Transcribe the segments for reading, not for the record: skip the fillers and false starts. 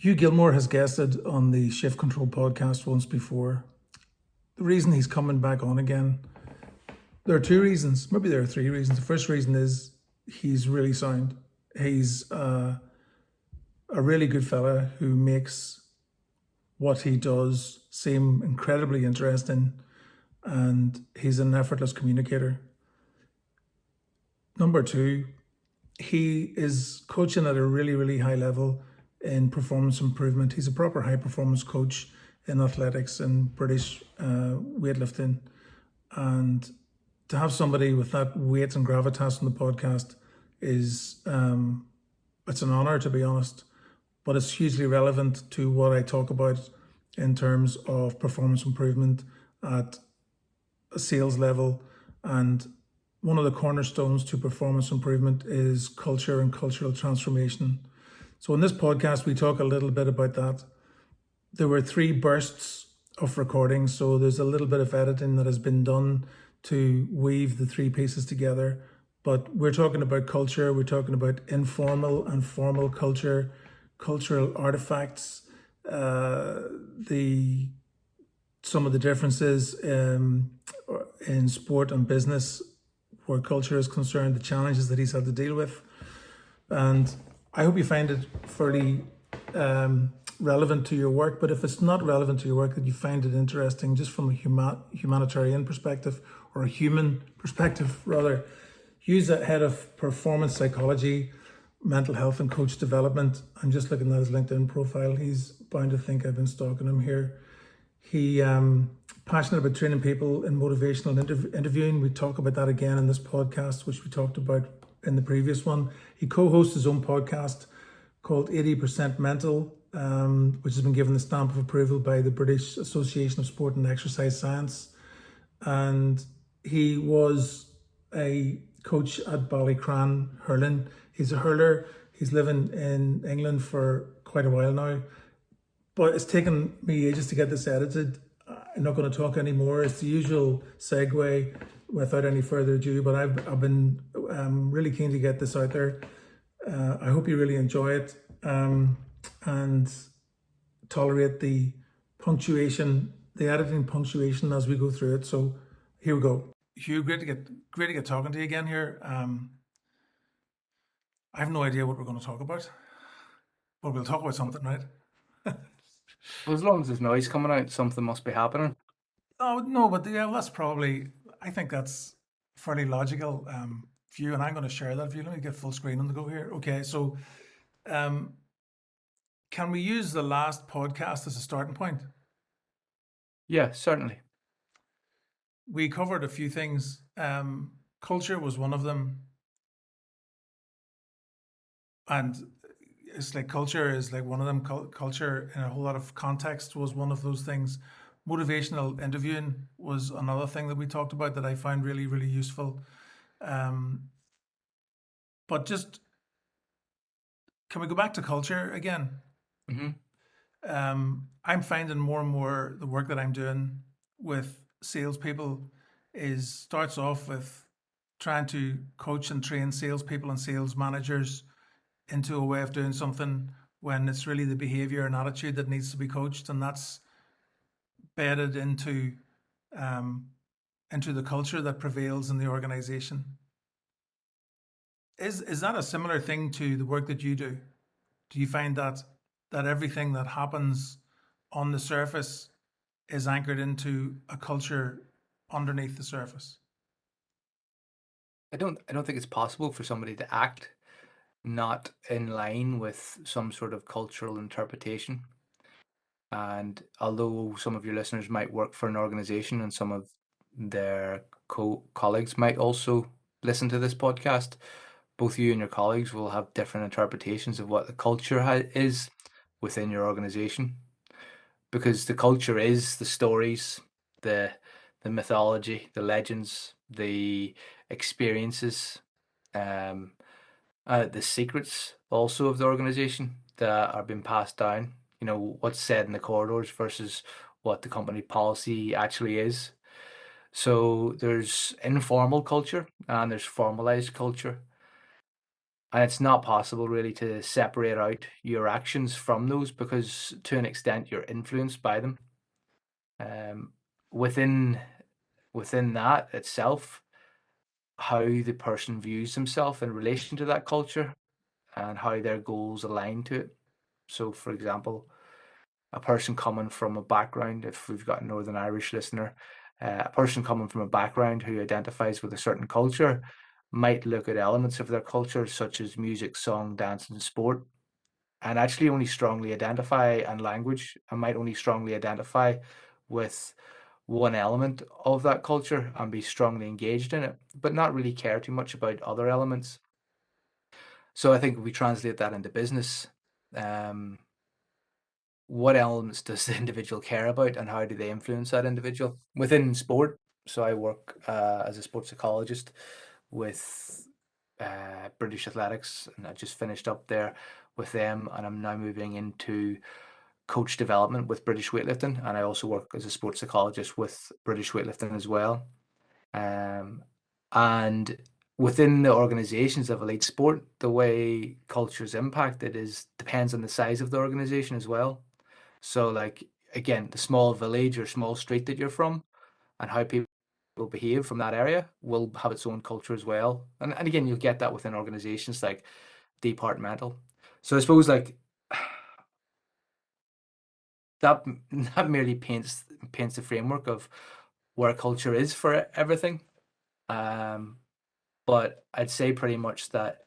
Hugh Gilmore has guested on the Shift Control podcast once before. The reason he's coming back on again, there are two reasons, maybe there are three reasons. The first reason is he's really sound. He's a really good fella who makes what he does seem incredibly interesting, and he's an effortless communicator. Number two, he is coaching at a really, really high level in performance improvement. He's a proper high performance coach in athletics and British weightlifting. And to have somebody with that weight and gravitas on the podcast is it's an honor, to be honest, but it's hugely relevant to what I talk about in terms of performance improvement at a sales level. And one of the cornerstones to performance improvement is culture and cultural transformation. So in this podcast, we talk a little bit about that. There were 3 bursts of recording, so there's a little bit of editing that has been done to weave the 3 pieces together. But we're talking about culture, we're talking about informal and formal culture, cultural artifacts, some of the differences in sport and business where culture is concerned, the challenges that he's had to deal with. And I hope you find it fairly relevant to your work, but if it's not relevant to your work, that you find it interesting just from a humanitarian perspective, or a human perspective rather. Hugh's the head of performance psychology, mental health and coach development. I'm just looking at his LinkedIn profile. He's bound to think I've been stalking him here. He passionate about training people in motivational interviewing. We talk about that again in this podcast, which we talked about in the previous one. He co-hosts his own podcast called 80% Mental, which has been given the stamp of approval by the British Association of Sport and Exercise Science. And he was a coach at Ballycran hurling. He's a hurler. He's living in England for quite a while now. But it's taken me ages to get this edited. I'm not going to talk anymore. It's the usual segue without any further ado, but I've been really keen to get this out there. I hope you really enjoy it and tolerate the punctuation, the editing punctuation as we go through it. So here we go. Hugh, great to get talking to you again here. I have no idea what we're going to talk about, but we'll talk about something, right? Well, as long as there's noise coming out, something must be happening. Oh, no, but yeah, I think that's fairly logical view, and I'm going to share that view. Let me get full screen on the go here. Okay, so can we use the last podcast as a starting point? Yeah, certainly. We covered a few things. Culture was one of them. And it's like culture is like one of them. Culture in a whole lot of context was one of those things. Motivational interviewing was another thing that we talked about that I found really, really useful. But just, can we go back to culture again? I'm finding more and more the work that I'm doing with salespeople starts off with trying to coach and train salespeople and sales managers into a way of doing something, when it's really the behavior and attitude that needs to be coached, and that's bedded into the culture that prevails in the organization. Is that a similar thing to the work that you do? Do you find that everything that happens on the surface is anchored into a culture underneath the surface? I don't think it's possible for somebody to act not in line with some sort of cultural interpretation. And although some of your listeners might work for an organization and some of their colleagues might also listen to this podcast, both you and your colleagues will have different interpretations of what the culture is within your organization, because the culture is the stories, the mythology, the legends, the experiences, the secrets also of the organization that are being passed down. You know, what's said in the corridors versus what the company policy actually is. So there's informal culture and there's formalized culture. And it's not possible really to separate out your actions from those, because to an extent you're influenced by them. Um, within within that itself, how the person views himself in relation to that culture and how their goals align to it. So, for example, a person coming from a background, if we've got a Northern Irish listener, a person coming from a background who identifies with a certain culture might look at elements of their culture, such as music, song, dance, and sport, and actually only strongly identify, and language, and might only strongly identify with one element of that culture and be strongly engaged in it, but not really care too much about other elements. So I think if we translate that into business, um, what elements does the individual care about and how do they influence that individual within sport? So I work as a sports psychologist with British Athletics, and I just finished up there with them, and I'm now moving into coach development with British weightlifting, and I also work as a sports psychologist with British weightlifting as well. Um, and within the organizations of elite sport, the way culture is impacted is depends on the size of the organization as well. So, like, again, the small village or small street that you're from and how people behave from that area will have its own culture as well. And again, you'll get that within organizations like departmental. So I suppose like that that merely paints the framework of where culture is for everything. Um, but I'd say pretty much that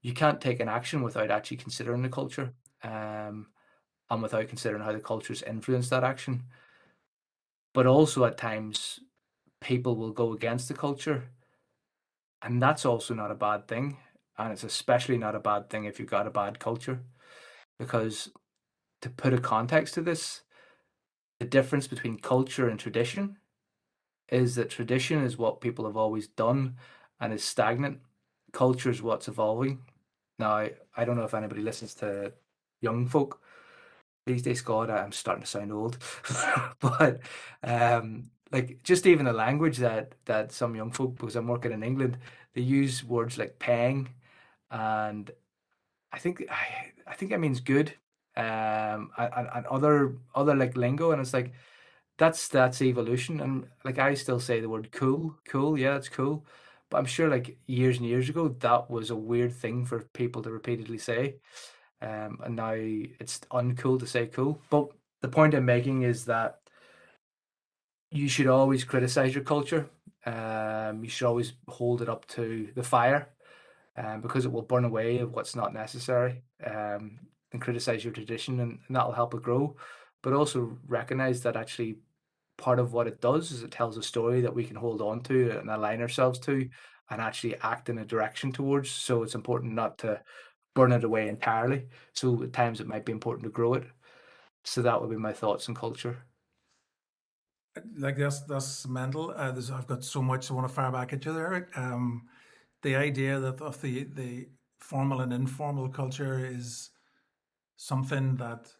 you can't take an action without actually considering the culture, and without considering how the cultures influence that action. But also at times people will go against the culture, and that's also not a bad thing. And it's especially not a bad thing if you've got a bad culture, because to put a context to this, the difference between culture and tradition is that tradition is what people have always done and is stagnant. Culture is what's evolving. Now, I don't know if anybody listens to young folk these days. God, I'm starting to sound old. But like just even the language that some young folk, because I'm working in England, they use words like paying, and I think that means good, and other like lingo, and it's like that's evolution. And like I still say the word cool, yeah, it's cool. But I'm sure like years and years ago that was a weird thing for people to repeatedly say. And now it's uncool to say cool. But the point I'm making is that you should always criticize your culture. You should always hold it up to the fire, because it will burn away of what's not necessary. And criticize your tradition, and that'll help it grow. But also recognize that actually part of what it does is it tells a story that we can hold on to and align ourselves to and actually act in a direction towards. So it's important not to burn it away entirely. So at times it might be important to grow it. So that would be my thoughts on culture. Like that's mental. I've got so much I want to fire back at you there. The idea that of the formal and informal culture is something that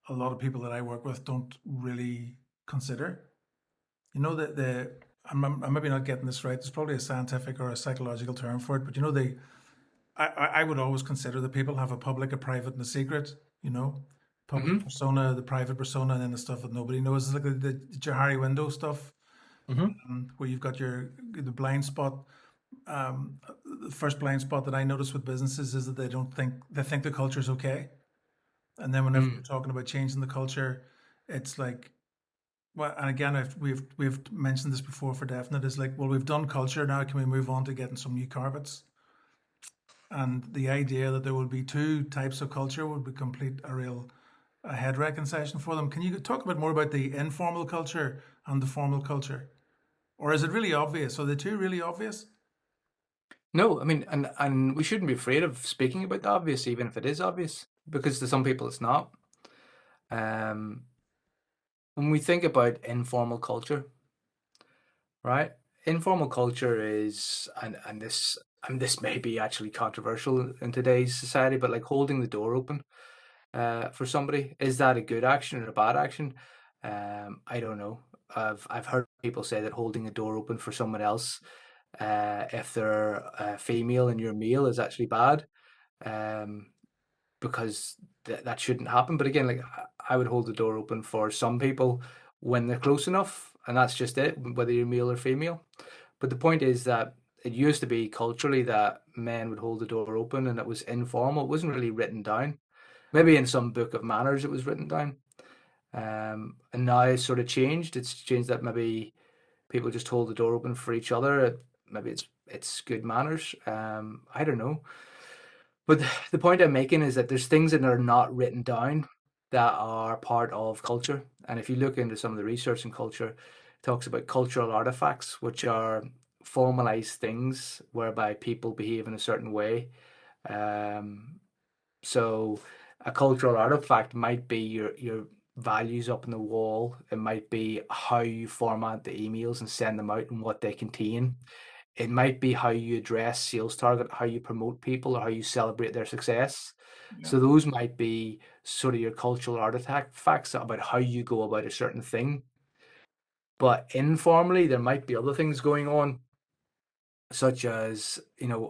a lot of people that I work with don't really consider. You know that I'm maybe not getting this right. There's probably a scientific or a psychological term for it, but you know I would always consider that people have a public, a private, and a secret. You know, public Mm-hmm. persona, the private persona, and then the stuff that nobody knows. It's like the Johari window stuff, Mm-hmm. where you've got the blind spot. The first blind spot that I notice with businesses is that they think the culture is okay, and then whenever you're Mm. talking about changing the culture, it's like, well, and again, we've mentioned this before for definite. Is like, well, we've done culture now. Can we move on to getting some new carpets? And the idea that there will be two types of culture would be complete a head wrecking session for them. Can you talk a bit more about the informal culture and the formal culture, or is it really obvious? Are the two really obvious? No, I mean, and we shouldn't be afraid of speaking about the obvious, even if it is obvious, because to some people it's not. Um, when we think about informal culture, right? Informal culture is, and this may be actually controversial in today's society, but like holding the door open for somebody, is that a good action or a bad action? I don't know. I've heard people say that holding the door open for someone else if they're female and you're male is actually bad, um, because that shouldn't happen. But again, like I would hold the door open for some people when they're close enough, and that's just it, whether you're male or female. But the point is that it used to be culturally that men would hold the door open and it was informal. It wasn't really written down. Maybe in some book of manners it was written down. And now it's sort of changed. It's changed that maybe people just hold the door open for each other. Maybe it's good manners. I don't know. But the point I'm making is that there's things that are not written down that are part of culture. And if you look into some of the research in culture, it talks about cultural artifacts, which are formalized things whereby people behave in a certain way. Um, so a cultural artifact might be your values up on the wall. It might be how you format the emails and send them out and what they contain. It might be how you address sales target, how you promote people, or how you celebrate their success. Yeah. So those might be sort of your cultural artifacts about how you go about a certain thing. But informally, there might be other things going on, such as,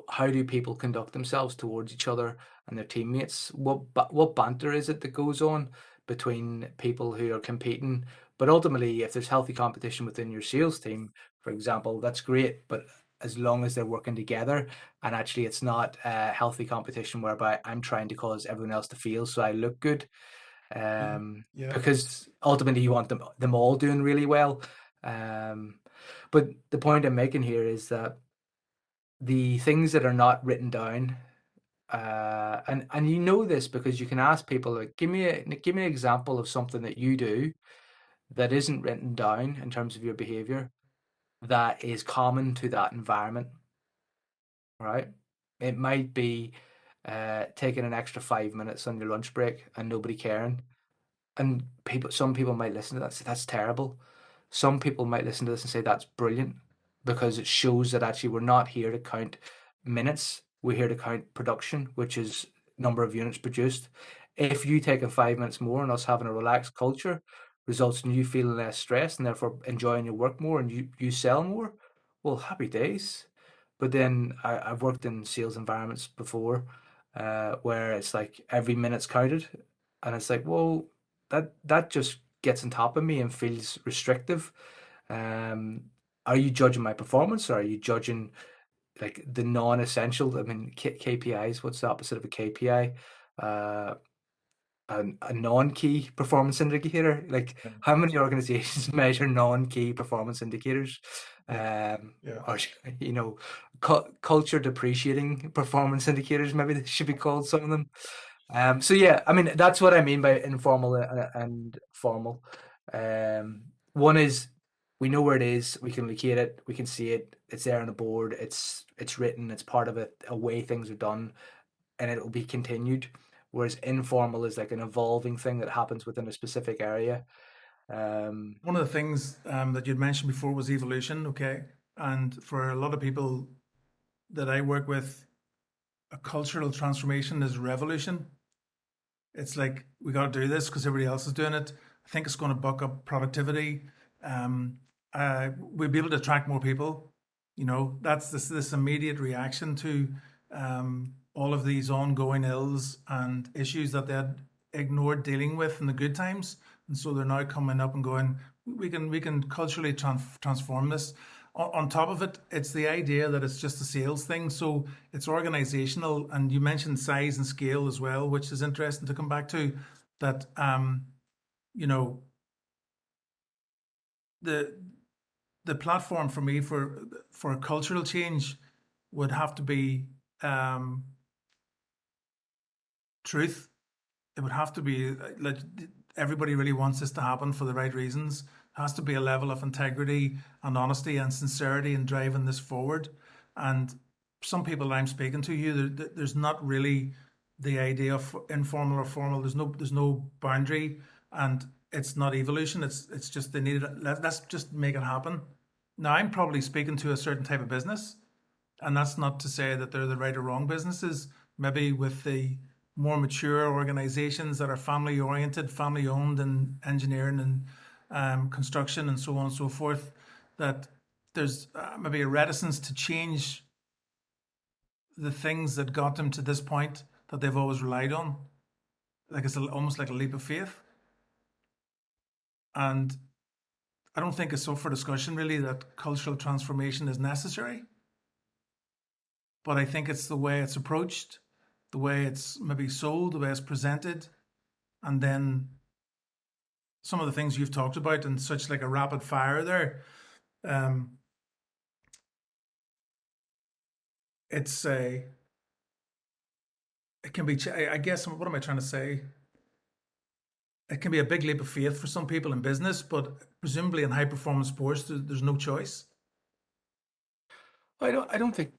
how do people conduct themselves towards each other and their teammates? What banter is it that goes on between people who are competing? But ultimately, if there's healthy competition within your sales team, for example, that's great. But as long as they're working together and actually it's not a healthy competition whereby I'm trying to cause everyone else to feel so I look good, Yeah. because ultimately you want them all doing really well. But the point I'm making here is that the things that are not written down, and you know this because you can ask people, like, give me an example of something that you do that isn't written down in terms of your behavior that is common to that environment, right? It might be taking an extra 5 minutes on your lunch break and nobody caring. And some people might listen to that and say that's terrible. Some people might listen to this and say that's brilliant because it shows that actually we're not here to count minutes. We're here to count production, which is number of units produced. If you taking 5 minutes more and us having a relaxed culture results in you feeling less stressed and therefore enjoying your work more and you sell more, well, happy days. But then I've worked in sales environments before, where it's like every minute's counted, and it's like, well, that just gets on top of me and feels restrictive. Um, are you judging my performance, or are you judging like the non-essential? I mean, KPIs. What's the opposite of a KPI? Uh, a non-key performance indicator. Like, Yeah. how many organizations measure non-key performance indicators? Yeah. Um, Yeah. or culture depreciating performance indicators. Maybe they should be called some of them. So yeah, I mean that's what I mean by informal and formal. One is we know where it is, we can locate it, we can see it, it's there on the board, it's written, it's part of it, a way things are done, and it will be continued. Whereas informal is like an evolving thing that happens within a specific area. Um, One of the things that you'd mentioned before was evolution, okay? And for a lot of people that I work with, a cultural transformation is revolution. It's like we got to do this because everybody else is doing it. I think it's going to buck up productivity. Um, we'll be able to attract more people. That's this immediate reaction to all of these ongoing ills and issues that they had ignored dealing with in the good times, and so they're now coming up and going, we can culturally transform this. On top of it, it's the idea that it's just a sales thing. So it's organizational. And you mentioned size and scale as well, which is interesting to come back to. That, you know, the the platform for me for a cultural change would have to be truth. It would have to be like everybody really wants this to happen for the right reasons. It has to be a level of integrity and honesty and sincerity in driving this forward. And some people that I'm speaking to, there's not really the idea of informal or formal. There's no boundary, and it's not evolution. It's just they need it. Let's just make it happen. Now I'm probably speaking to a certain type of business, and that's not to say that they're the right or wrong businesses. Maybe with the more mature organizations that are family oriented, family owned, and engineering and construction and so on and so forth, that there's maybe a reticence to change the things that got them to this point that they've always relied on. Like it's almost like a leap of faith. And I don't think it's up for discussion really that cultural transformation is necessary. But I think it's the way it's approached, the way it's maybe sold, the way it's presented, and then some of the things you've talked about and such like a rapid fire there. Um, it's a, it can be, I guess, what am I trying to say? It can be a big leap of faith for some people in business, but presumably in high performance sports, there's no choice. I don't think.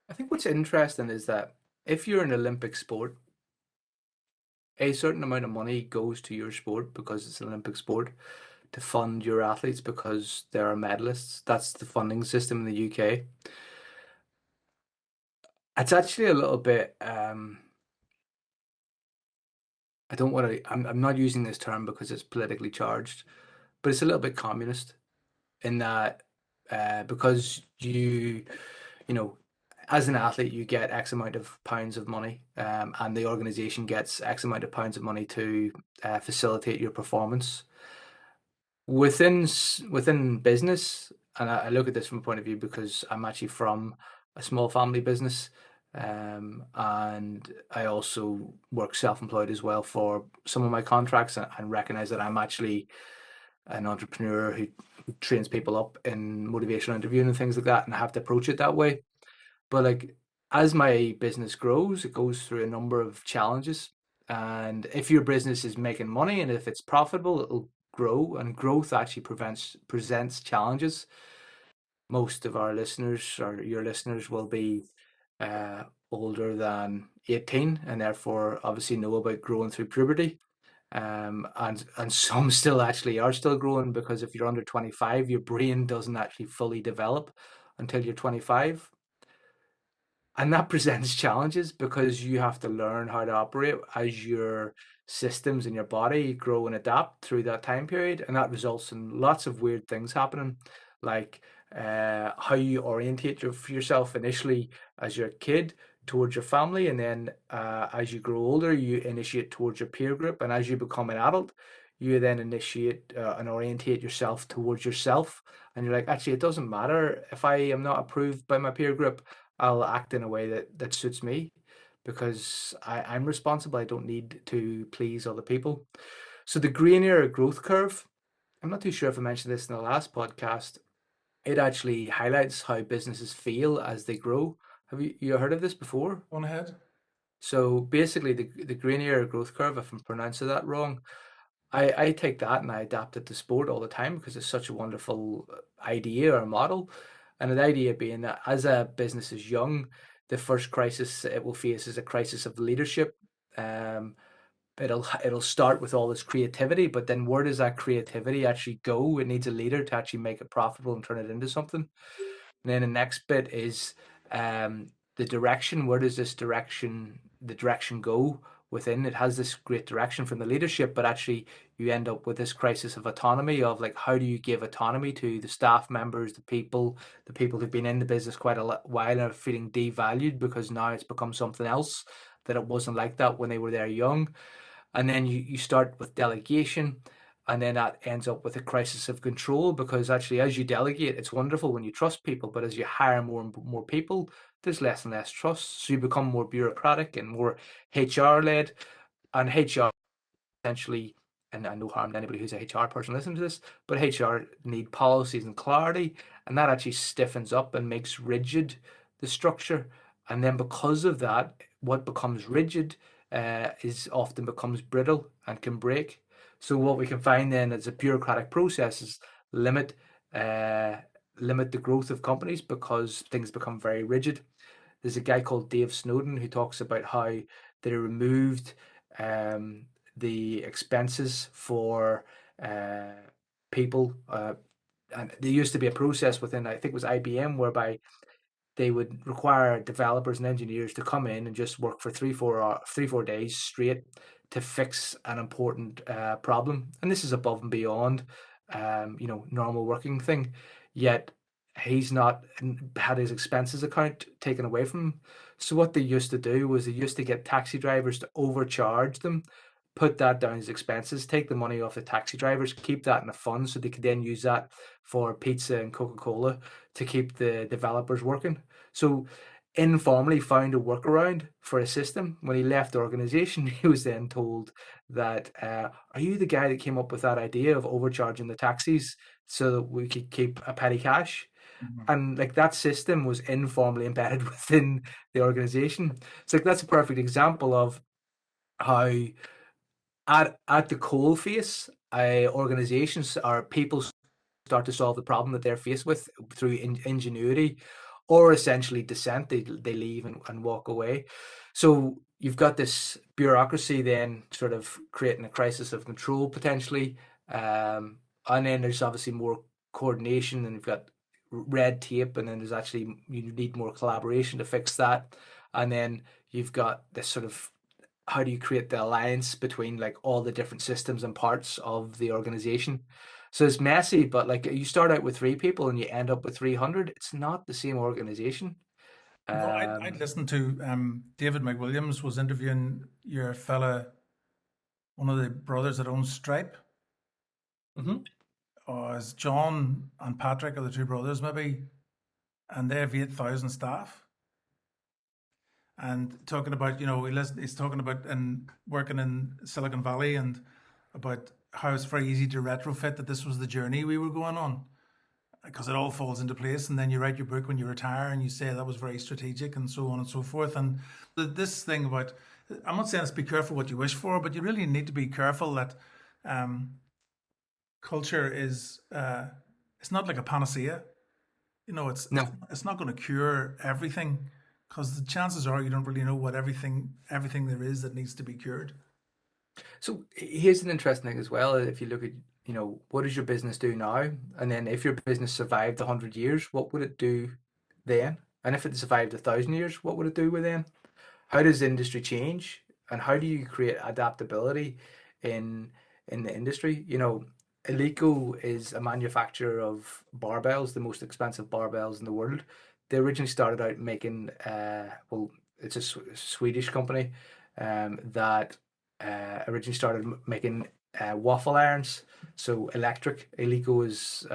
I think what's interesting is that if you're an Olympic sport, a certain amount of money goes to your sport because it's an Olympic sport to fund your athletes because there are medalists. That's the funding system in the UK. It's actually a little bit. I don't want to. I'm not using this term because it's politically charged, but it's a little bit communist in that because you know, as an athlete, you get X amount of pounds of money, and the organization gets X amount of pounds of money to facilitate your performance. Within business, and I look at this from a point of view because I'm actually from a small family business, and I also work self-employed as well for some of my contracts, and recognize that I'm actually an entrepreneur who trains people up in motivational interviewing and things like that, and I have to approach it that way. But like as my business grows, it goes through a number of challenges. And if your business is making money and if it's profitable, it'll grow. And growth actually presents challenges. Most of our listeners or your listeners will be older than 18 and therefore obviously know about growing through puberty. And some still actually are still growing because if you're under 25, your brain doesn't actually fully develop until you're 25. And that presents challenges because you have to learn how to operate as your systems in your body grow and adapt through that time period. And that results in lots of weird things happening, like how you orientate yourself initially as your kid towards your family. And then as you grow older, you initiate towards your peer group. And as you become an adult, you then initiate and orientate yourself towards yourself. And you're like, actually, it doesn't matter if I am not approved by my peer group. I'll act in a way that suits me because I'm responsible. I don't need to please other people. So the green area growth curve, I'm not too sure if I mentioned this in the last podcast. It actually highlights how businesses feel as they grow. Have you heard of this before? Go on ahead. So basically the green area growth curve, if I'm pronouncing that wrong, I take that and I adapt it to sport all the time because it's such a wonderful idea or model. And the idea being that as a business is young, the first crisis it will face is a crisis of leadership. Um, it'll start with all this creativity, but then where does that creativity actually go? It needs a leader to actually make it profitable and turn it into something. And then the next bit is the direction. Where does the direction go within? It has this great direction from the leadership, but actually you end up with this crisis of autonomy of like, how do you give autonomy to the staff members, the people who've been in the business quite a while and are feeling devalued because now it's become something else that it wasn't like that when they were there young. And then you start with delegation, and then that ends up with a crisis of control because actually as you delegate it's wonderful when you trust people, but as you hire more and more people there's less and less trust, so you become more bureaucratic and more HR led. And HR essentially, and no harm to anybody who's a HR person listening to this, but HR need policies and clarity, and that actually stiffens up and makes rigid the structure. And then because of that, what becomes rigid is often becomes brittle and can break. So what we can find then as a bureaucratic process is limit uh, limit the growth of companies because things become very rigid. There's a guy called Dave Snowden who talks about how they removed um, the expenses for people. And there used to be a process within, I think it was IBM, whereby they would require developers and engineers to come in and just work for 3 4 days straight to fix an important problem. And this is above and beyond, normal working thing. Yet he's not had his expenses account taken away from him. So what they used to do was they used to get taxi drivers to overcharge them, put that down as expenses, take the money off the taxi drivers, keep that in a fund so they could then use that for pizza and Coca-Cola to keep the developers working. So informally found a workaround for a system. When he left the organization, he was then told that, are you the guy that came up with that idea of overcharging the taxis so that we could keep a petty cash? Mhm. And like that system was informally embedded within the organization. So like that's a perfect example of how at the coal face, organizations or people start to solve the problem that they're faced with through ingenuity or essentially dissent. They leave and walk away. So you've got this bureaucracy then sort of creating a crisis of control potentially. And then there's obviously more coordination, and you've got red tape, and then there's actually you need more collaboration to fix that. And then you've got this sort of how do you create the alliance between like all the different systems and parts of the organization. So it's messy, but like you start out with 3 people and you end up with 300. It's not the same organization. No, I'd um listened to David McWilliams was interviewing your fella, one of the brothers that owns Stripe. mhm. As John and Patrick are the two brothers, maybe, and they have 8,000 staff. And talking about, he's talking about and working in Silicon Valley and about how it's very easy to retrofit that this was the journey we were going on because it all falls into place. And then you write your book when you retire and you say that was very strategic and so on and so forth. And this thing about, I'm not saying it's be careful what you wish for, but you really need to be careful that um, culture is, it's not like a panacea. No. It's not going to cure everything because the chances are you don't really know what everything there is that needs to be cured. So here's an interesting thing as well. If you look at, what does your business do now? And then if your business survived 100 years, what would it do then? And if it survived 1,000 years, what would it do with then? How does the industry change, and how do you create adaptability in in the industry? Eleiko is a manufacturer of barbells, the most expensive barbells in the world. They originally started out making, well, it's a Swedish company that originally started making waffle irons. So electric. Eleiko is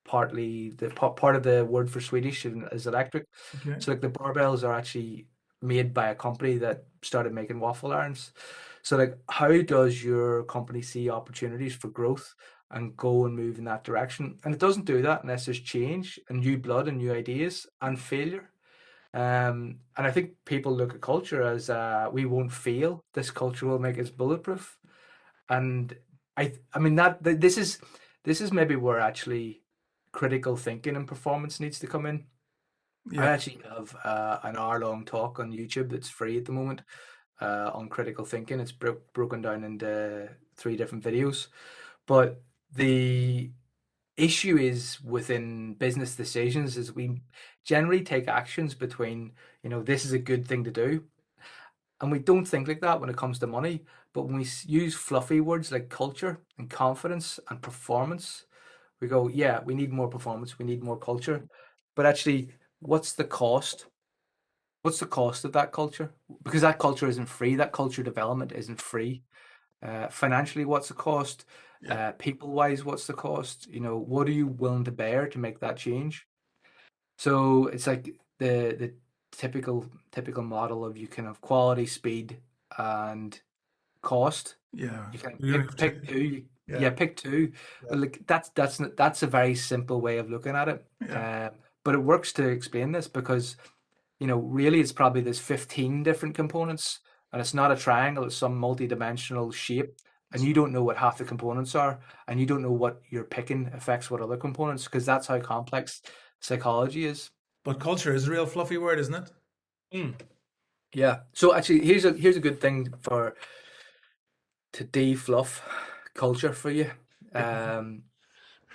partly the part of the word for Swedish is electric. Okay. So like the barbells are actually made by a company that started making waffle irons. So like how does your company see opportunities for growth and go and move in that direction? And it doesn't do that unless there's change and new blood and new ideas and failure. And I think people look at culture as we won't fail. This culture will make us bulletproof. And I mean this is maybe where actually critical thinking and performance needs to come in. I Yeah. actually have an hour-long talk on YouTube that's free at the moment on critical thinking. It's broken down into 3 different videos. But the issue is within business decisions is we generally take actions between, this is a good thing to do. And we don't think like that when it comes to money. But when we use fluffy words like culture and confidence and performance, we go, yeah, we need more performance, we need more culture. But actually, what's the cost? What's the cost of that culture? Because that culture isn't free. That culture development isn't free. Financially, what's the cost? Yeah. People-wise, what's the cost? What are you willing to bear to make that change? So it's like the typical model of you can have quality, speed, and cost. Yeah. You can You pick have to. pick two. Yeah. Yeah, pick two. Yeah. But like that's a very simple way of looking at it. Yeah. But it works to explain this because really it's probably there's 15 different components, and it's not a triangle, it's some multi-dimensional shape, and That's you right. don't know what half the components are, and you don't know what you're picking affects what other components, because that's how complex psychology is. But culture is a real fluffy word, isn't it? Mm. Yeah. So actually, here's a good thing for to de-fluff culture for you. Um,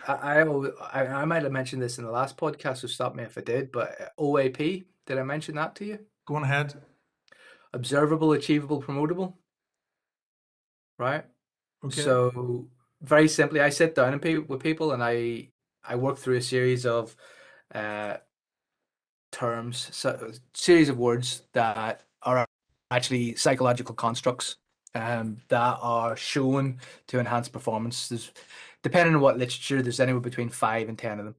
I might have mentioned this in the last podcast, so stop me if I did. But OAP, did I mention that to you? Go on ahead. Observable, achievable, promotable, right? Okay. So very simply, I sit down and with people, and I work through a series of uh, terms, so series of words that are actually psychological constructs that are shown to enhance performance. There's, depending on what literature, there's anywhere between 5 and 10 of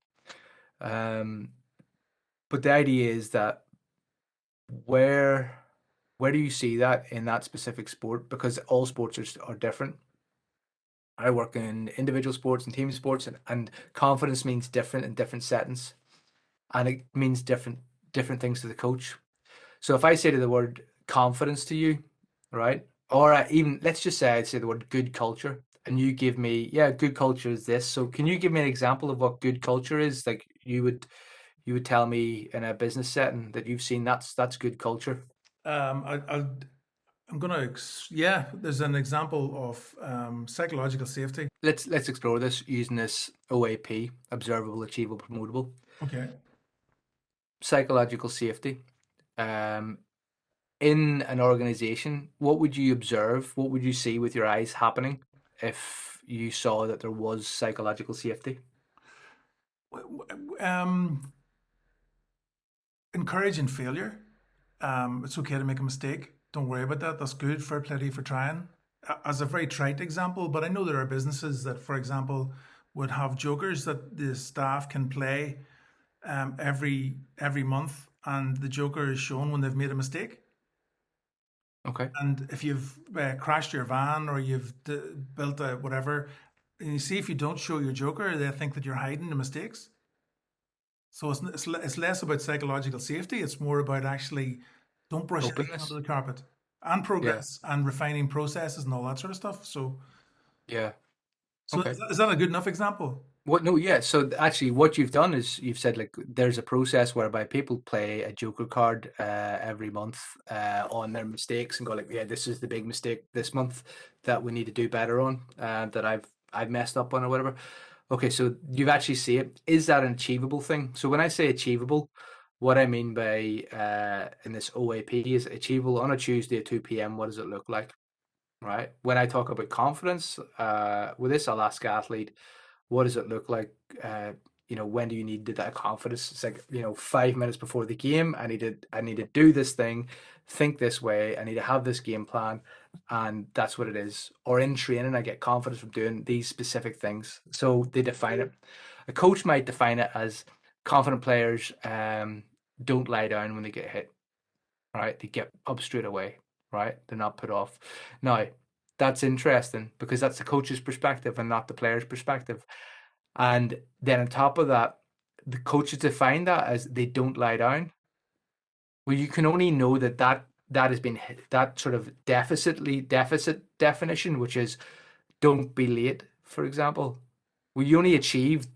them. But the idea is that where where do you see that in that specific sport? Because all sports are different. I work in individual sports and team sports, and confidence means different in different settings, and it means different things to the coach. So if I say to the word confidence to you, right, or even let's just say I'd say the word good culture, and you give me, yeah, good culture is this. So can you give me an example of what good culture is? Like you would tell me in a business setting that you've seen that's good culture. I'm gonna, yeah, there's an example of psychological safety. Let's explore this using this OAP, observable, achievable, promotable. Okay. Psychological safety. In an organization, what would you observe? What would you see with your eyes happening if you saw that there was psychological safety? Um, Encouraging failure. It's okay to make a mistake. Don't worry about that. That's good. Fair play to you for trying. As a very trite example, but I know there are businesses that, for example, would have jokers that the staff can play every month, and the joker is shown when they've made a mistake. Okay. And if you've crashed your van or you've built a whatever, and you see if you don't show your joker, they think that you're hiding the mistakes. So it's less about psychological safety. It's more about actually don't brush anything under Openness. the carpet and Yeah. progress and refining processes and all that sort of stuff. So, Yeah. so Okay. is that a good enough example? What? No, yeah. So actually, what you've done is you've said like there's a process whereby people play a Joker card every month on their mistakes and go like, yeah, this is the big mistake this month that we need to do better on, that I've messed up on or whatever. Okay, so you've actually see it. Is that an achievable thing? So when I say achievable, what I mean by in this OAP is achievable on a Tuesday at 2 p.m. What does it look like? Right. When I talk about confidence, with this, I'll ask athlete, what does it look like? When do you need that confidence? It's like, 5 minutes before the game, I need to do this thing, think this way, I need to have this game plan, and that's what it is. Or in training, I get confidence from doing these specific things. So they define it. A coach might define it as confident players don't lie down when they get hit, right? They get up straight away, right? They're not put off. Now, that's interesting because that's the coach's perspective and not the player's perspective. And then on top of that, the coaches define that as they don't lie down. Well, you can only know that has been that sort of deficit definition, which is don't be late, for example. Well, you only achieve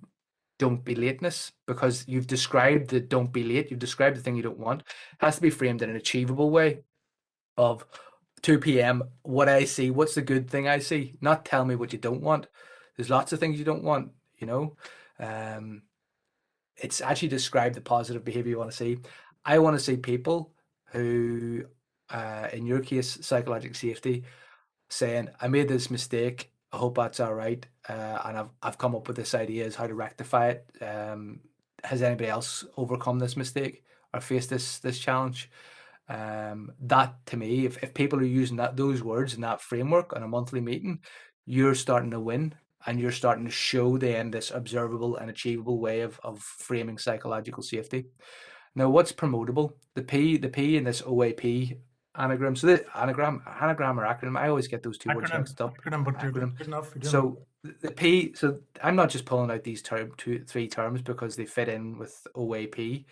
don't be lateness because you've described the don't be late, you've described the thing you don't want. It has to be framed in an achievable way of 2 p.m. What I see, what's the good thing I see? Not tell me what you don't want. There's lots of things you don't want, you know. Um, it's actually describe the positive behavior you want to see. I want to see people who, in your case, psychological safety, saying, "I made this mistake. I hope that's all right, and I've come up with this idea as how to rectify it. Has anybody else overcome this mistake or faced this challenge?" That to me, if people are using those words in that framework on a monthly meeting, you're starting to win and you're starting to show then this observable and achievable way of framing psychological safety. Now, what's promotable? The P in this OAP anagram. So the anagram or acronym, I always get those two words Acronym, mixed up. acronym, but you're Acronym. good enough. You're doing So the P, so I'm not just pulling out these three terms because they fit in with OAP,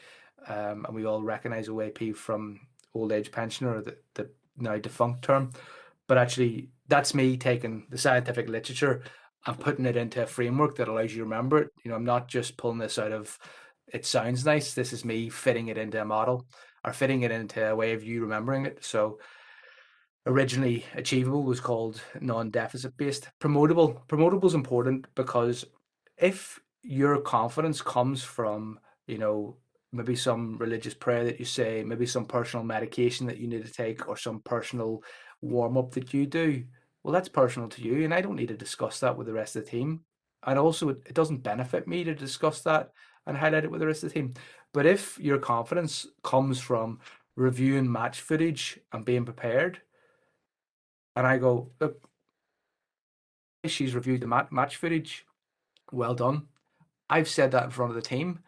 and we all recognize OAP from old age pension or the now defunct term. But actually, that's me taking the scientific literature and putting it into a framework that allows you to remember it. I'm not just pulling this out of it sounds nice. This is me fitting it into a model or fitting it into a way of you remembering it. So originally Achievable was called non-deficit based. Promotable is important because if your confidence comes from, maybe some religious prayer that you say, maybe some personal medication that you need to take, or some personal warm-up that you do, well, that's personal to you, and I don't need to discuss that with the rest of the team. And also, it doesn't benefit me to discuss that and highlight it with the rest of the team. But if your confidence comes from reviewing match footage and being prepared, and I go, look, she's reviewed the match footage, well done. I've said that in front of the team,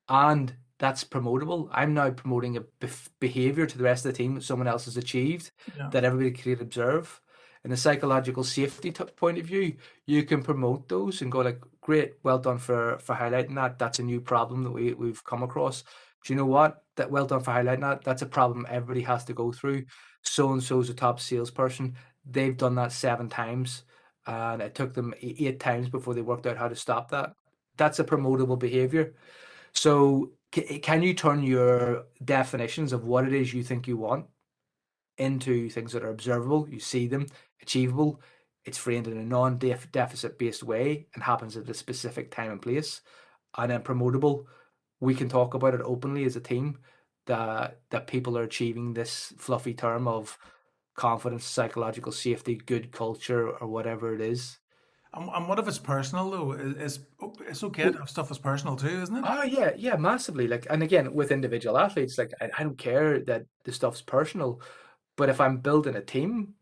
and that's promotable. I'm now promoting a behavior to the rest of the team that someone else has achieved Yeah. that everybody can observe. In the psychological safety point of view, you can promote those and go like, great, well done for highlighting that. That's a new problem that we've come across. Do you know what? That well done for highlighting that. That's a problem everybody has to go through. So and so's a top salesperson. They've done that 7 times, and it took them 8 times before they worked out how to stop that. That's a promotable behavior. So can you turn your definitions of what it is you think you want into things that are observable? You see them, achievable. It's framed in a non-deficit based way and happens at a specific time and place. And then promotable, we can talk about it openly as a team that people are achieving this fluffy term of confidence, psychological safety, good culture, or whatever it is. And what if it's personal though? It's okay to have stuff as personal too, isn't it? Oh yeah, yeah, massively. Like, and again, with individual athletes, like I don't care that the stuff's personal, but if I'm building a team,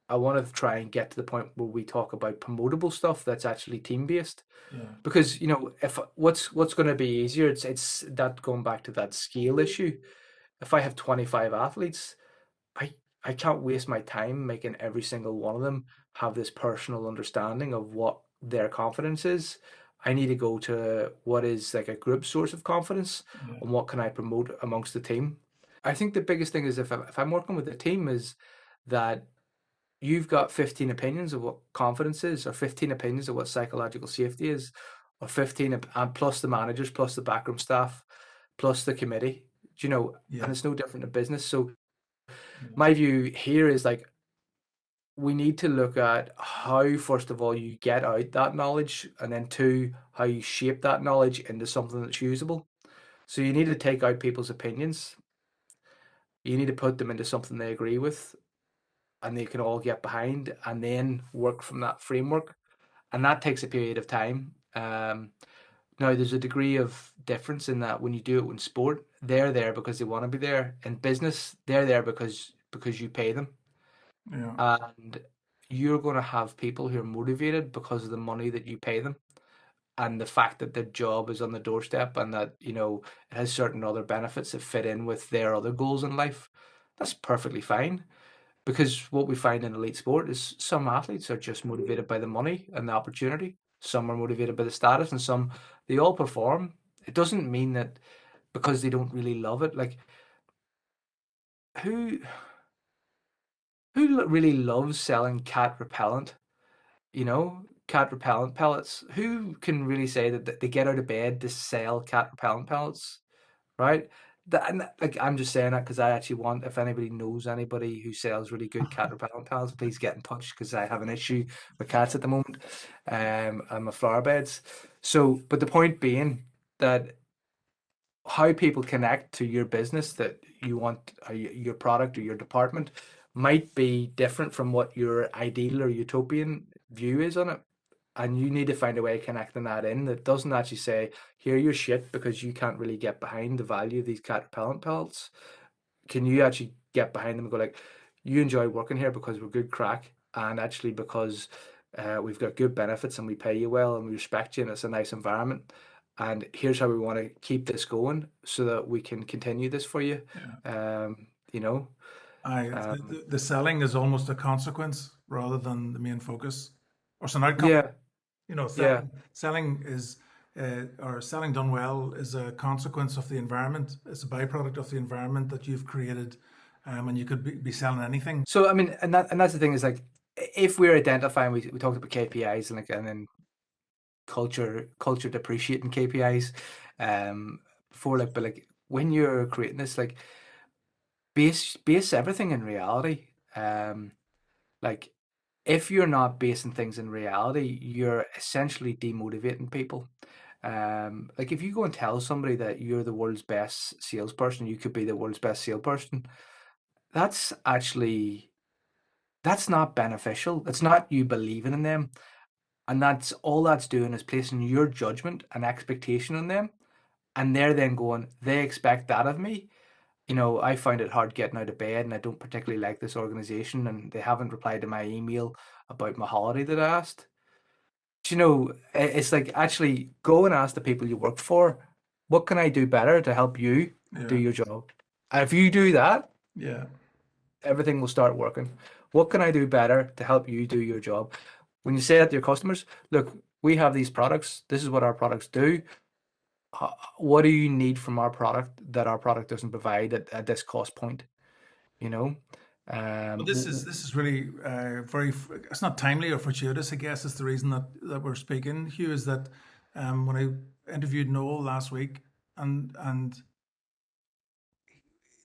I want to try and get to the point where we talk about promotable stuff that's actually team based. Yeah. Because if what's going to be easier, it's that going back to that scale issue. If I have 25 athletes, I I can't waste my time making every single one of them have this personal understanding of what their confidence is. I need to go to what is like a group source of confidence Yeah. and what can I promote amongst the team. I think the biggest thing is if I'm working with a team is that you've got 15 opinions of what confidence is, or 15 opinions of what psychological safety is, or 15 and plus the managers, plus the backroom staff, plus the committee, and Yeah. it's no different in business. So Yeah. my view here is like we need to look at how, first of all, you get out that knowledge, and then two, how you shape that knowledge into something that's usable. So you need to take out people's opinions. You need to put them into something they agree with and they can all get behind and then work from that framework. And that takes a period of time. Now, there's a degree of difference in that when you do it in sport, they're there because they want to be there. In business, they're there because you pay them. Yeah. And you're going to have people who are motivated because of the money that you pay them and the fact that their job is on the doorstep and that, it has certain other benefits that fit in with their other goals in life. That's perfectly fine. Because what we find in elite sport is some athletes are just motivated by the money and the opportunity. Some are motivated by the status, and some they all perform. It doesn't mean that because they don't really love it. Like who really loves selling cat repellent? Cat repellent pellets. Who can really say that they get out of bed to sell cat repellent pellets? Right? Like I'm just saying that because I actually want, if anybody knows anybody who sells really good cat repellent pellets, please get in touch because I have an issue with cats at the moment, and my flower beds. So, but the point being that how people connect to your business that you want, or your product or your department, might be different from what your ideal or utopian view is on it. And you need to find a way of connecting that in that doesn't actually say, here you're shit because you can't really get behind the value of these cat repellent pellets. Can you actually get behind them and go like, you enjoy working here because we're good crack and actually because we've got good benefits and we pay you well and we respect you and it's a nice environment. And here's how we want to keep this going so that we can continue this for you. Yeah. Um, you know, The selling is almost a consequence rather than the main focus, or it's an outcome. yeah, yeah. Selling is, or selling done well is a consequence of the environment. It's a byproduct of the environment that you've created, and you could be selling anything. So I mean, and that's the thing is like, if we're identifying, we talked about KPIs and like, and then culture depreciating KPIs, before like, but like when you're creating this, like base everything in reality. Like if you're not basing things in reality, you're essentially demotivating people. Like if you go and tell somebody that you're the world's best salesperson, you could be the world's best salesperson. That's actually that's not beneficial. It's not you believing in them, and that's all that's doing is placing your judgment and expectation on them, and they're then going, they expect that of me. You know, I find it hard getting out of bed, and I don't particularly like this organization, and they haven't replied to my email about my holiday that I asked. Do you know, it's like, actually go and ask the people you work for, what can I do better to help you do Yeah. your job? And if you do that, Yeah. everything will start working. What can I do better to help you do your job? When you say that to your customers, look, we have these products. This is what our products do. What do you need from our product that our product doesn't provide at this cost point? You know, Well, um, this is really very. It's not timely or fortuitous. I guess is the reason that we're speaking. Hugh, is that when I interviewed Noel last week, and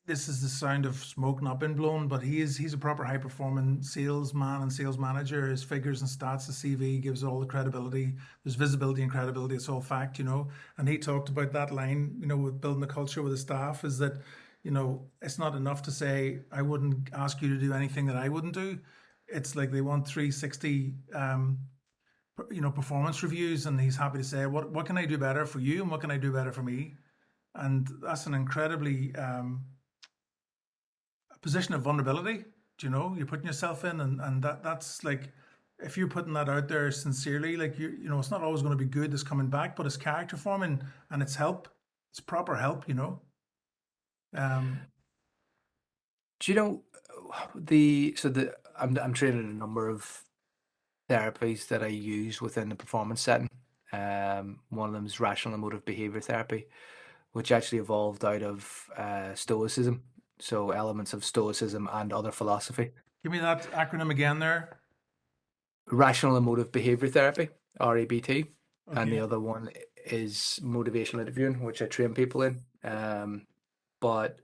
this is the sound of smoke not been blown, but he's a proper high performing salesman and sales manager. His figures and stats, the CV gives all the credibility. There's visibility and credibility. It's all fact, you know. And he talked about that line, you know, with building a culture with the staff, is that, you know, it's not enough to say I wouldn't ask you to do anything that I wouldn't do. It's like they want 360 you know, performance reviews, and he's happy to say what can I do better for you and what can I do better for me. And that's an incredibly position of vulnerability. Do you know you're putting yourself in, and that's like, if you're putting that out there sincerely, like you know, it's not always going to be good that's coming back, but it's character forming and it's help. It's proper help, you know. Um, do you know I'm training a number of therapies that I use within the performance setting. One of them is Rational Emotive Behaviour Therapy, which actually evolved out of Stoicism, so elements of Stoicism and other philosophy. Give me that acronym again there. Rational Emotive Behaviour Therapy, REBT, and the Okay. other one is Motivational Interviewing, which I train people in. But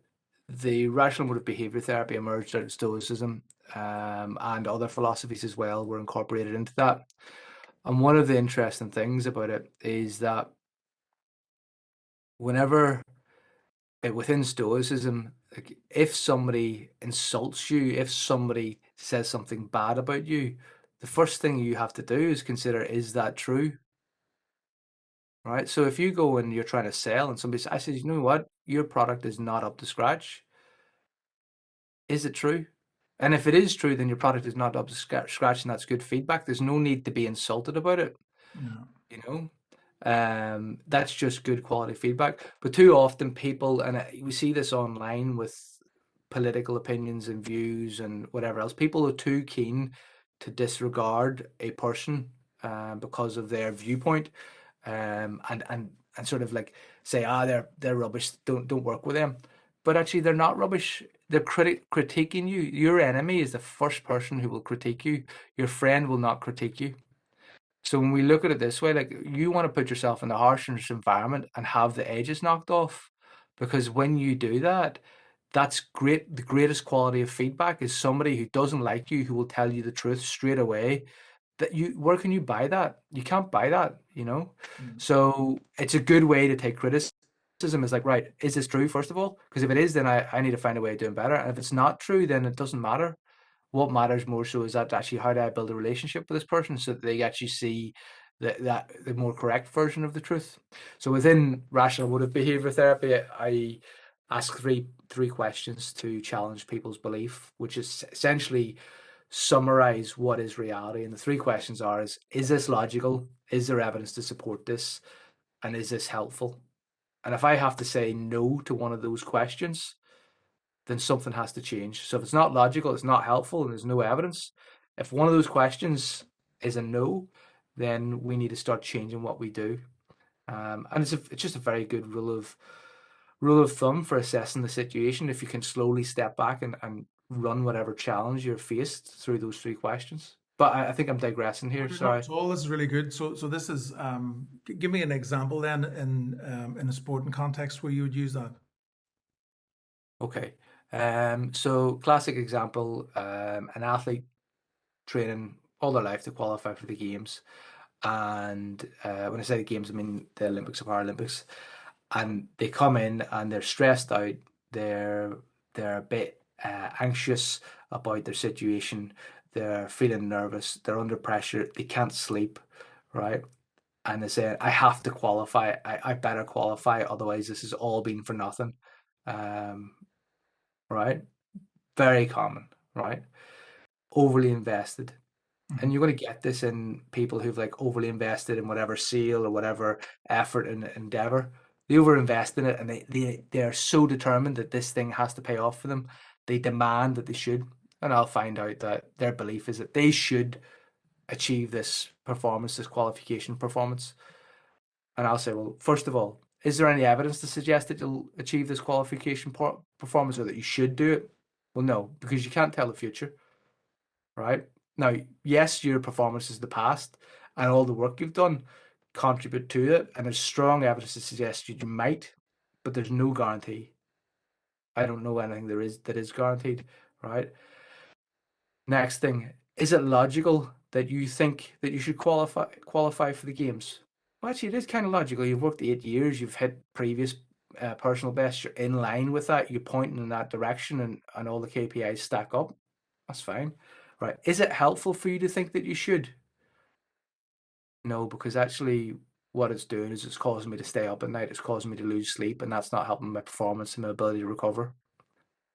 the Rational Emotive Behaviour Therapy emerged out of Stoicism, and other philosophies as well were incorporated into that. And one of the interesting things about it is that whenever within Stoicism, like, if somebody insults you, if somebody says something bad about you, the first thing you have to do is consider, is that true? Right? So if you go and you're trying to sell and somebody says, you know what, your product is not up to scratch, is it true? And if it is true, then your product is not up to scratch, and that's good feedback. There's no need to be insulted about it. Yeah. You know, that's just good quality feedback. But too often people, and we see this online with political opinions and views and whatever else, people are too keen to disregard a person because of their viewpoint, and sort of like say, they're rubbish, don't work with them. But actually they're not rubbish. They're critiquing you. Your enemy is the first person who will critique you. Your friend will not critique you. So when we look at it this way, like, you want to put yourself in the harshest environment and have the edges knocked off, because when you do that, that's great. The greatest quality of feedback is somebody who doesn't like you, who will tell you the truth straight away. That you, where can you buy that? You can't buy that, you know? Yeah. So it's a good way to take criticism. Is like, right, is this true, first of all? Because if it is, then I need to find a way of doing better. And if it's not true, then it doesn't matter. What matters more so is that, actually, how do I build a relationship with this person so that they actually see that the more correct version of the truth. So within Rational Emotive Behaviour Therapy, I ask three questions to challenge people's belief, which is essentially summarize what is reality. And the three questions are: is this logical? Is there evidence to support this? And is this helpful? And if I have to say no to one of those questions, then something has to change. So if it's not logical, it's not helpful, and there's no evidence, if one of those questions is a no, then we need to start changing what we do. And it's just a very good rule of thumb for assessing the situation. If you can slowly step back and run whatever challenge you're faced through those three questions. But I think I'm digressing here. Not Sorry. at all. This is really good. So this is give me an example then in a sporting context where you would use that. Okay. So classic example, an athlete training all their life to qualify for the games. And when I say the games, I mean the Olympics and Paralympics. And they come in and they're stressed out. They're they're a bit anxious about their situation. They're feeling nervous. They're under pressure. They can't sleep, right? and they say, I have to qualify, I better qualify, otherwise this has all been for nothing. Right? Very common, right? Overly invested. And you're going to get this in people who've like overly invested in whatever sale or whatever effort and endeavor. They overinvest in it, and they are so determined that this thing has to pay off for them. They demand that they should. And I'll find out that their belief is that they should achieve this performance, this qualification performance. And I'll say, well, first of all, is there any evidence to suggest that you'll achieve this qualification performance, or that you should do it? Well, no, because you can't tell the future, right? Now, yes, your performance is the past, and all the work you've done contribute to it, and there's strong evidence to suggest you might, but there's no guarantee. I don't know anything there is that is guaranteed, right? Next thing, is it logical that you think that you should qualify for the games? Well, actually, it is kind of logical. You've worked 8 years, you've hit previous personal bests, you're in line with that, you're pointing in that direction, and all the KPIs stack up. That's fine, right? Is it helpful for you to think that you should? No, because actually, what it's doing is it's causing me to stay up at night. It's causing me to lose sleep, and that's not helping my performance and my ability to recover,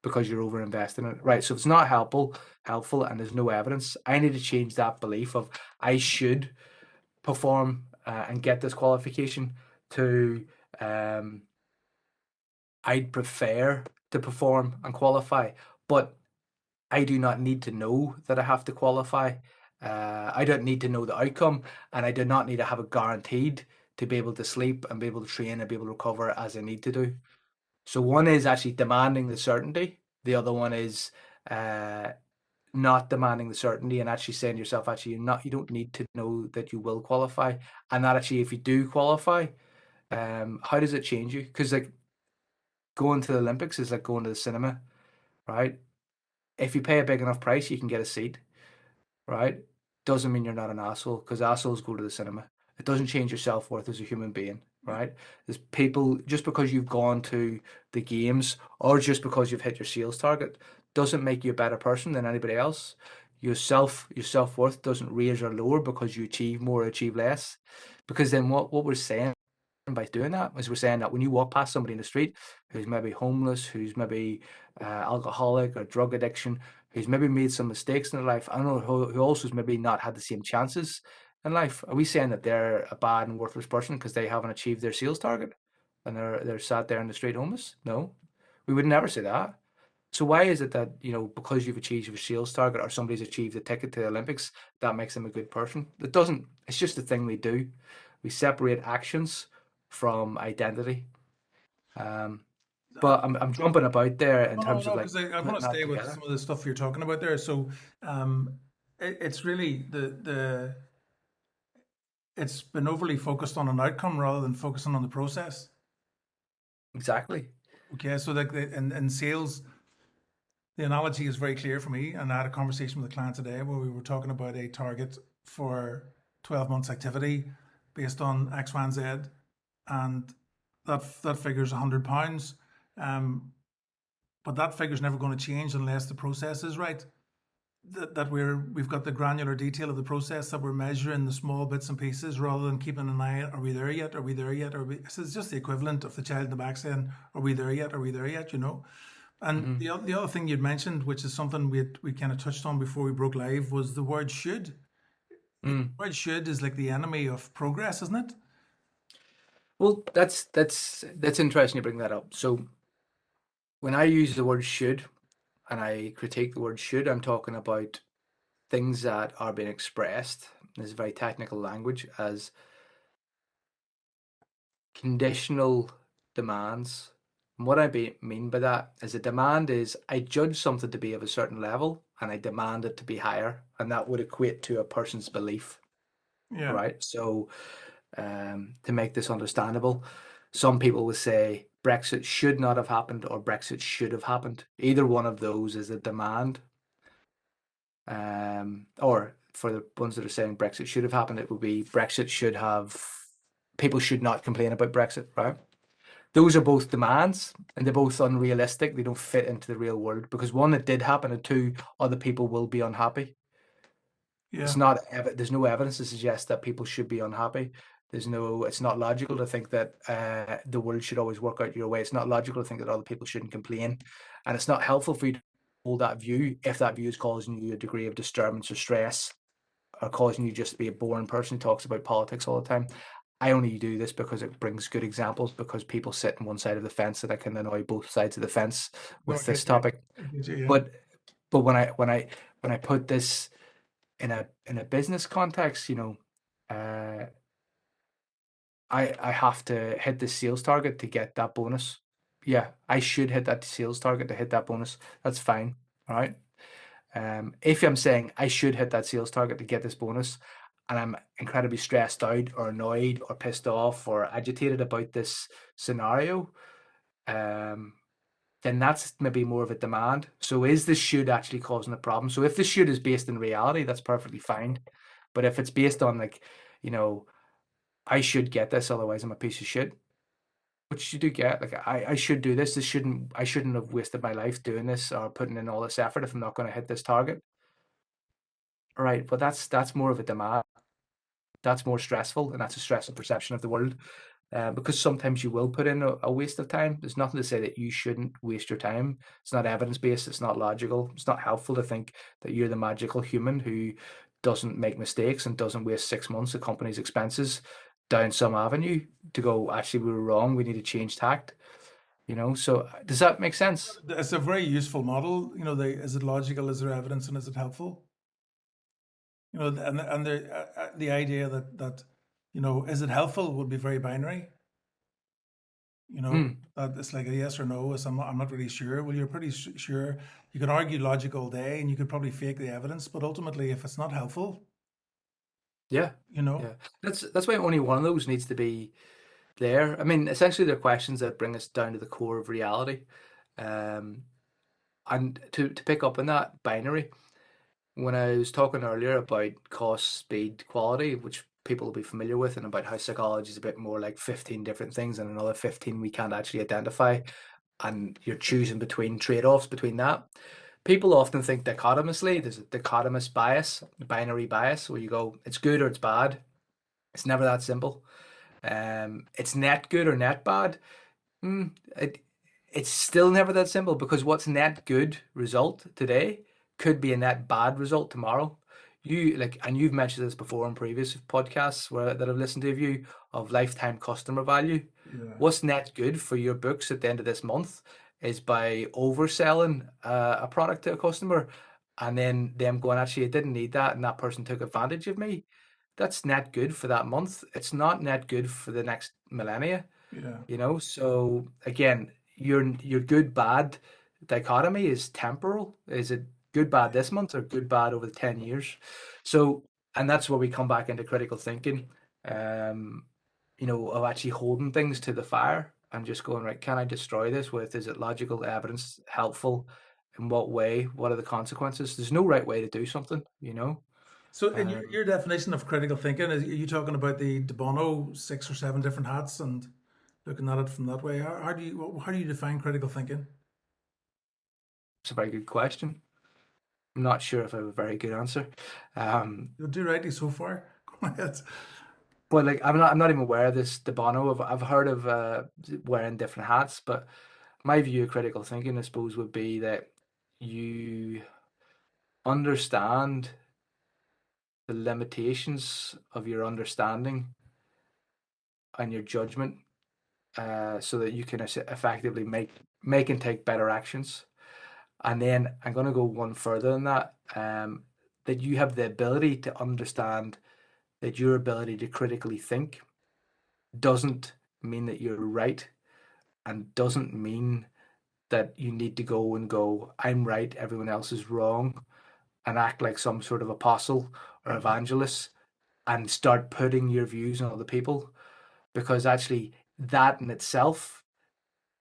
because you're over investing in it. Right. So if it's not helpful, and there's no evidence, I need to change that belief of I should perform and get this qualification to I'd prefer to perform and qualify, but I do not need to know that I have to qualify. I don't need to know the outcome, and I do not need to have it guaranteed to be able to sleep and be able to train and be able to recover as I need to do. So one is actually demanding the certainty. The other one is not demanding the certainty and actually saying to yourself, actually, you don't need to know that you will qualify. And that actually, if you do qualify, how does it change you? Because like going to the Olympics is like going to the cinema, right? If you pay a big enough price, you can get a seat, right? Doesn't mean you're not an asshole, because assholes go to the cinema. It doesn't change your self-worth as a human being, right? There's people, just because you've gone to the games or just because you've hit your sales target doesn't make you a better person than anybody else. Your self-worth doesn't raise or lower because you achieve more or achieve less. Because then what we're saying by doing that is we're saying that when you walk past somebody in the street who's maybe homeless, who's maybe alcoholic or drug addiction, who's maybe made some mistakes in their life, I don't know, who also has maybe not had the same chances in life, are we saying that they're a bad and worthless person because they haven't achieved their sales target and they're sat there in the street homeless? No, we would never say that. So why is it that, because you've achieved your sales target or somebody's achieved a ticket to the Olympics, that makes them a good person? It doesn't. It's just a thing we do. We separate actions from identity. But I'm jumping about there in No, terms of no, like because I want putting to that stay with some together. of the stuff you're talking about there. So, it's really it's been overly focused on an outcome rather than focusing on the process. Exactly. Okay, so like in sales, the analogy is very clear for me. And I had a conversation with a client today where we were talking about a target for 12 months activity based on X, Y, and Z, and that figure's £100. But that figure's never going to change unless the process is right. That we've got the granular detail of the process, that we're measuring the small bits and pieces rather than keeping an eye. Are we there yet? Are we there yet? So it's just the equivalent of the child in the back saying, "Are we there yet? Are we there yet?" And Hmm. the other thing you'd mentioned, which is something we kind of touched on before we broke live, was the word "should." The Mm. word "should" is like the enemy of progress, isn't it? Well, that's interesting you bring that up. So when I use the word should and I critique the word should, I'm talking about things that are being expressed, this is very technical language, as conditional demands. And what mean by that is a demand is I judge something to be of a certain level and I demand it to be higher, and that would equate to a person's belief, Yeah. right? So, to make this understandable, some people will say Brexit should not have happened or Brexit should have happened. Either one of those is a demand. Or for the ones that are saying Brexit should have happened, it would be Brexit should have, people should not complain about Brexit, right? Those are both demands and they're both unrealistic. They don't fit into the real world because one, it did happen, and two, other people will be unhappy. Yeah. It's not, there's no evidence to suggest that people should be unhappy. It's not logical to think that the world should always work out your way. It's not logical to think that other people shouldn't complain. And it's not helpful for you to hold that view if that view is causing you a degree of disturbance or stress, or causing you just to be a boring person who talks about politics all the time. I only do this because it brings good examples, because people sit on one side of the fence and I can annoy both sides of the fence No, with this topic. yeah. But when I put this in a business context, I have to hit the sales target to get that bonus. Yeah, I should hit that sales target to hit that bonus. That's fine. All right. If I'm saying I should hit that sales target to get this bonus, and I'm incredibly stressed out or annoyed or pissed off or agitated about this scenario, then that's maybe more of a demand. So is the should actually causing a problem? So if the should is based in reality, that's perfectly fine. But if it's based on I should get this, otherwise I'm a piece of shit, which you do get. Like I should do this. I shouldn't have wasted my life doing this or putting in all this effort if I'm not going to hit this target. Right. But that's more of a demand. That's more stressful, and that's a stressful perception of the world. Because sometimes you will put in a waste of time. There's nothing to say that you shouldn't waste your time. It's not evidence-based. It's not logical. It's not helpful to think that you're the magical human who doesn't make mistakes and doesn't waste 6 months of company's expenses down some avenue to go, actually, we were wrong. We need to change tact. So does that make sense? It's a very useful model. Is it logical? Is there evidence? And is it helpful? And the idea that is it helpful would be very binary. That it's like a yes or no. I'm not really sure. Well, you're pretty sure. You can argue logic all day, and you could probably fake the evidence. But ultimately, if it's not helpful, Yeah. Yeah. That's why only one of those needs to be there. I mean, essentially, they're questions that bring us down to the core of reality. And to pick up on that binary, when I was talking earlier about cost, speed, quality, which people will be familiar with, and about how psychology is a bit more like 15 different things and another 15 we can't actually identify, and you're choosing between trade-offs between that. People often think dichotomously. There's a dichotomous bias, binary bias, where you go, it's good or it's bad. It's never that simple. It's net good or net bad. It it's still never that simple, because what's net good result today could be a net bad result tomorrow. And you've mentioned this before in previous podcasts that I've listened to of you, of lifetime customer value. Yeah. What's net good for your books at the end of this month is by overselling a product to a customer, and then them going, actually, I didn't need that, and that person took advantage of me. That's net good for that month. It's not net good for the next millennia. Yeah. So again, your good bad dichotomy is temporal. Is it good bad this month or good bad over the 10 years? So, and that's where we come back into critical thinking, of actually holding things to the fire and just going, right, can I destroy this with, is it logical evidence, helpful? In what way? What are the consequences? There's no right way to do something. So, in your, Um, your definition of critical thinking, are you talking about the De Bono 6 or 7 different hats and looking at it from that way? How do you define critical thinking? it's a very good question. I'm not sure if I have a very good answer. Um, You'll do rightly so far. Go ahead. But like I'm not even aware of this De Bono. I've heard of wearing different hats, but my view of critical thinking, I suppose, would be that you understand the limitations of your understanding and your judgment, so that you can effectively make and take better actions. And then I'm going to go one further than that. That you have the ability to understand that your ability to critically think doesn't mean that you're right, and doesn't mean that you need to go, I'm right, everyone else is wrong, and act like some sort of apostle or evangelist and start putting your views on other people, because actually that in itself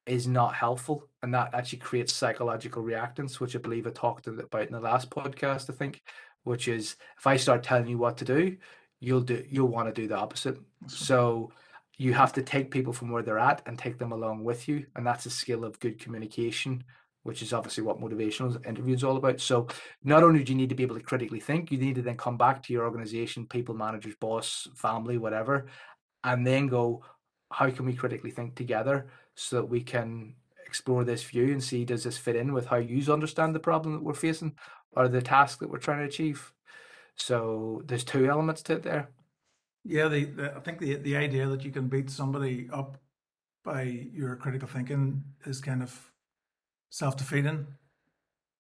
is not helpful, and that actually creates psychological reactance, which I believe I talked about in the last podcast, I think, which is, if I start telling you what to do, you'll want to do the opposite. So you have to take people from where they're at and take them along with you, and that's a skill of good communication, which is obviously what motivational interviewing is all about. So not only do you need to be able to critically think, you need to then come back to your organization, people, managers, boss, family, whatever, and then go, how can we critically think together so that we can explore this view and see, does this fit in with how you understand the problem that we're facing or the task that we're trying to achieve? So there's two elements to it there. Yeah, I think the idea that you can beat somebody up by your critical thinking is kind of self-defeating.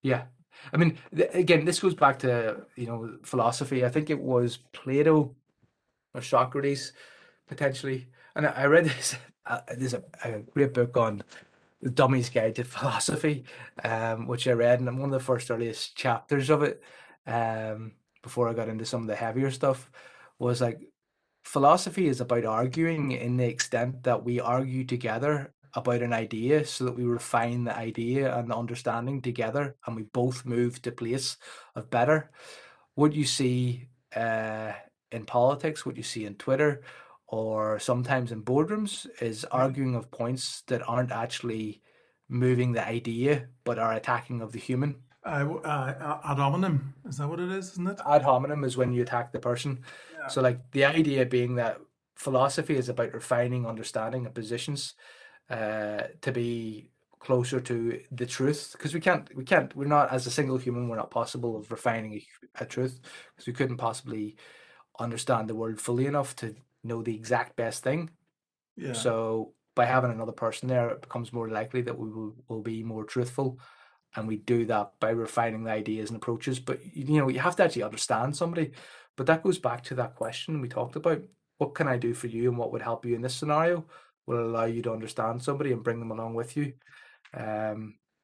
Yeah. I mean, again, this goes back to, philosophy. I think it was Plato or Socrates, potentially. And I read this, there's a great book on The Dummy's Guide to Philosophy, which I read, and I'm one of the first earliest chapters of it, before I got into some of the heavier stuff, was like, philosophy is about arguing in the extent that we argue together about an idea so that we refine the idea and the understanding together and we both move to place of better. What you see in politics, what you see in Twitter, or sometimes in boardrooms is Yeah. arguing of points that aren't actually moving the idea but are attacking of the human. Ad hominem, is that what it is, isn't it? Ad hominem is when you attack the person. Yeah. So, like, the idea being that philosophy is about refining understanding of positions to be closer to the truth, because we're not, as a single human, we're not possible of refining a truth, because we couldn't possibly understand the world fully enough to know the exact best thing. Yeah. So by having another person there, it becomes more likely that we will be more truthful, and we do that by refining the ideas and approaches. But you have to actually understand somebody. But that goes back to that question we talked about: what can I do for you, and what would help you in this scenario will allow you to understand somebody and bring them along with you.